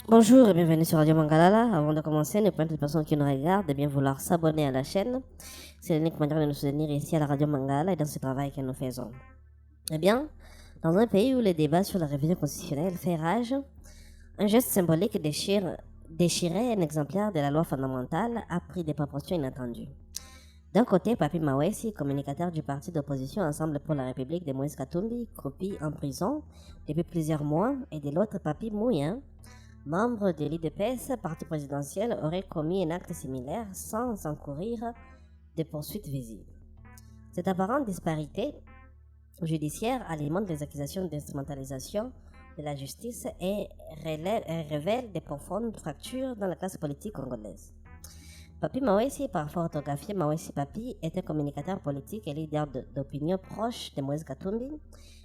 Bonjour et bienvenue sur Radio Mangalala. Avant de commencer, nous prions toutes les personnes qui nous regardent de bien vouloir s'abonner à la chaîne. C'est l'unique manière de nous soutenir ici à la Radio Mangalala et dans ce travail que nous faisons. Eh bien, dans un pays où le débat sur la révision constitutionnelle fait rage, un geste symbolique déchirait un exemplaire de la loi fondamentale a pris des proportions inattendues. D'un côté, Papi Mawesi, communicateur du parti d'opposition Ensemble pour la République de Moïse Katumbi, croupit en prison depuis plusieurs mois, et de l'autre, Papi Mouya, membre de l'IDPS, parti présidentiel, aurait commis un acte similaire sans encourir de poursuites visibles. Cette apparente disparité judiciaire alimente les accusations d'instrumentalisation de la justice et révèle des profondes fractures dans la classe politique congolaise. Papi Mawesi, parfois orthographié Mawesi Papi, est un communicateur politique et leader d'opinion proche de Moïse Katumbi.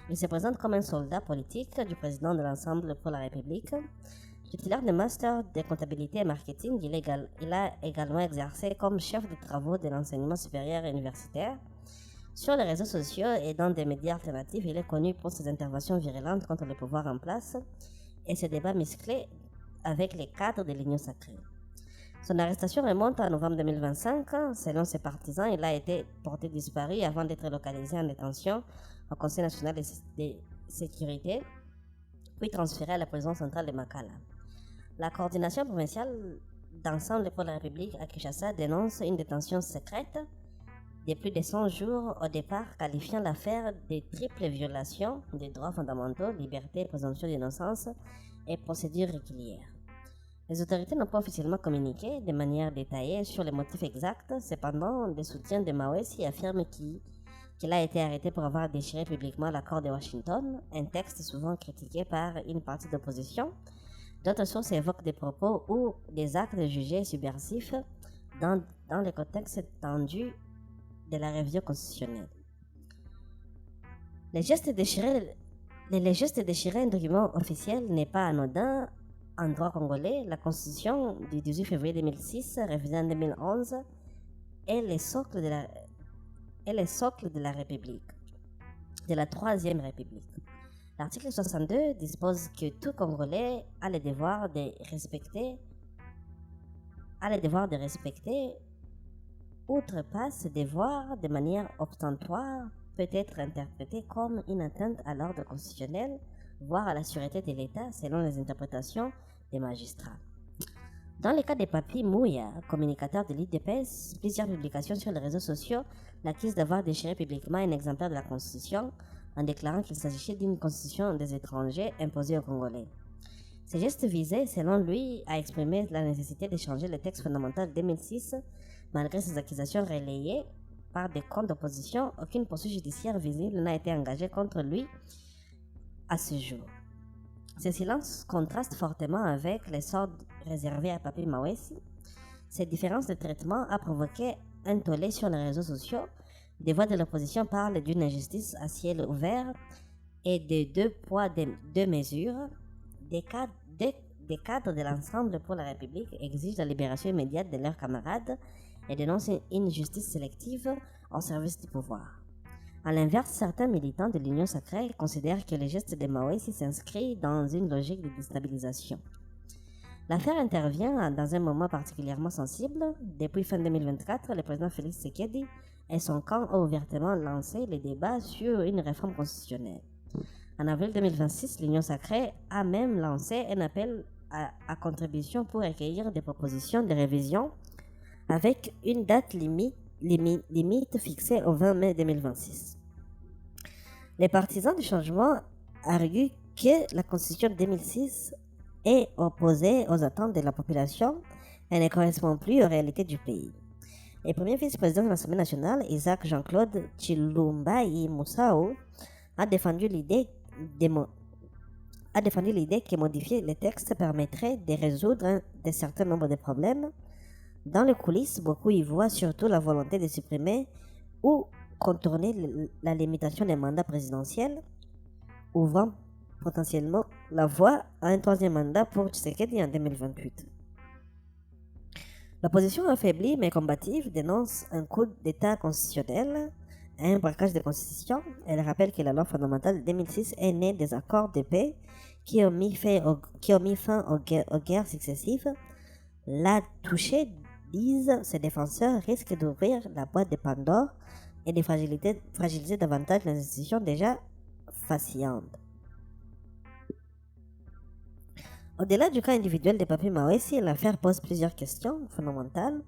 Il se présente comme un soldat politique du président de l'Ensemble pour la République. Titulaire de master de comptabilité et marketing, il a également exercé comme chef de travaux de l'enseignement supérieur et universitaire. Sur les réseaux sociaux et dans des médias alternatifs, il est connu pour ses interventions virulentes contre le pouvoir en place et ses débats musclés avec les cadres de l'Union sacrée. Son arrestation remonte à novembre 2025. Selon ses partisans, il a été porté disparu avant d'être localisé en détention au Conseil national de sécurité, puis transféré à la prison centrale de Makala. La coordination provinciale d'Ensemble pour la République à Kinshasa dénonce une détention secrète de plus de 100 jours au départ, qualifiant l'affaire de triple violation des droits fondamentaux, liberté, présomption d'innocence et procédure régulière. Les autorités n'ont pas officiellement communiqué de manière détaillée sur les motifs exacts. Cependant, des soutiens de Mawesi affirment qu'il a été arrêté pour avoir déchiré publiquement l'accord de Washington, un texte souvent critiqué par une partie d'opposition. D'autres sources évoquent des propos ou des actes jugés subversifs dans le contexte tendu de la révision constitutionnelle. Les gestes déchirés un document officiel n'est pas anodin. En droit congolais, la Constitution du 18 février 2006, révisée en 2011, est le socle de la République, de la Troisième République. L'article 62 dispose que tout Congolais a le devoir de respecter, outrepasse ce devoir de manière ostentatoire, peut être interprété comme une atteinte à l'ordre constitutionnel, voire à la sûreté de l'État, selon les interprétations des magistrats. Dans le cas de Papi Mouya, communicateur de l'IDPS, plusieurs publications sur les réseaux sociaux l'accusent d'avoir déchiré publiquement un exemplaire de la Constitution en déclarant qu'il s'agissait d'une constitution des étrangers imposée aux Congolais. Ces gestes visaient, selon lui, à exprimer la nécessité de changer le texte fondamental de 2006. Malgré ces accusations relayées par des comptes d'opposition, aucune poursuite judiciaire visible n'a été engagée contre lui à ce jour. Ce silence contraste fortement avec les sorts réservés à Papi Mawesi. Cette différence de traitement a provoqué un tollé sur les réseaux sociaux. Des voix de l'opposition parlent d'une injustice à ciel ouvert et de deux poids, deux mesures. Des cadres de l'Ensemble pour la République exigent la libération immédiate de leurs camarades et dénoncent une justice sélective au service du pouvoir. A l'inverse, certains militants de l'Union sacrée considèrent que le geste de Mawesi s'inscrit dans une logique de déstabilisation. L'affaire intervient dans un moment particulièrement sensible. Depuis fin 2024, le président Félix Tshisekedi et son camp ont ouvertement lancé le débat sur une réforme constitutionnelle. En avril 2026, l'Union sacrée a même lancé un appel à contribution pour recueillir des propositions de révision avec une date limite fixée au 20 mai 2026. Les partisans du changement arguent que la Constitution de 2006 est opposée aux attentes de la population et ne correspond plus aux réalités du pays. Le premier vice-président de l'Assemblée nationale, Isaac Jean-Claude Tshilumba Moussao, a défendu l'idée que modifier les textes permettrait de résoudre un certain nombre de problèmes. Dans les coulisses, beaucoup y voient surtout la volonté de supprimer ou contourner la limitation des mandats présidentiels, ouvrant potentiellement la voie à un troisième mandat pour Tshisekedi en 2028. L'opposition affaiblie mais combative dénonce un coup d'État constitutionnel à un braquage de constitution. Elle rappelle que la loi fondamentale de 2006 est née des accords de paix qui ont mis fin aux guerres successives. La touchée, disent ses défenseurs, risque d'ouvrir la boîte de Pandore et de fragiliser davantage les institutions déjà vacillantes. Au-delà du cas individuel de Papi Mawesi, l'affaire pose plusieurs questions fondamentales.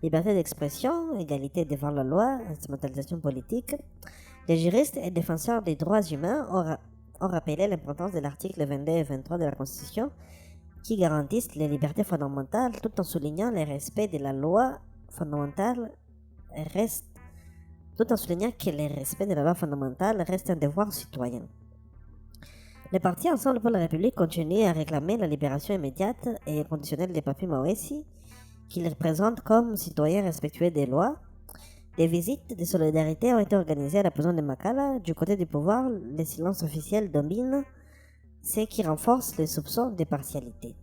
Liberté d'expression, égalité devant la loi, instrumentalisation politique. Les juristes et défenseurs des droits humains ont rappelé l'importance de l'article 22 et 23 de la Constitution qui garantissent les libertés fondamentales tout en soulignant le respect de la loi fondamentale tout en soulignant que le respect de la loi fondamentale reste un devoir citoyen. Le parti Ensemble pour la République continue à réclamer la libération immédiate et inconditionnelle de Papi Mawesi, qu'il représente comme citoyen respectueux des lois. Des visites de solidarité ont été organisées à la prison de Makala. Du côté du pouvoir, le silence officiel domine, ce qui renforce les soupçons de partialité.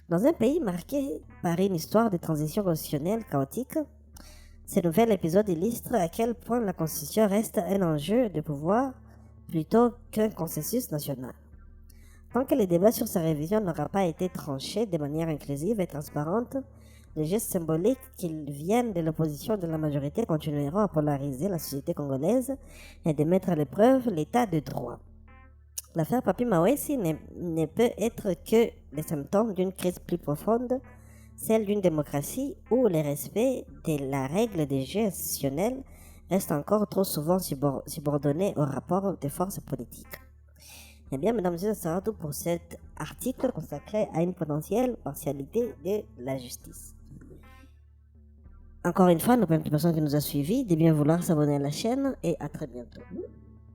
Dans un pays marqué par une histoire de transition constitutionnelle chaotique, ce nouvel épisode illustre à quel point la Constitution reste un enjeu de pouvoir plutôt qu'un consensus national. Tant que le débat sur sa révision n'aura pas été tranché de manière inclusive et transparente, les gestes symboliques qu'ils viennent de l'opposition de la majorité continueront à polariser la société congolaise et de mettre à l'épreuve l'état de droit. L'affaire Papi Mawesi ne peut être que le symptôme d'une crise plus profonde, celle d'une démocratie où le respect de la règle des jeux institutionnels reste encore trop souvent subordonné au rapport des forces politiques. Eh bien, mesdames et messieurs, ça sera tout pour cet article consacré à une potentielle partialité de la justice. Encore une fois, nous remercions personnes qui nous a suivis, de bien vouloir s'abonner à la chaîne et à très bientôt.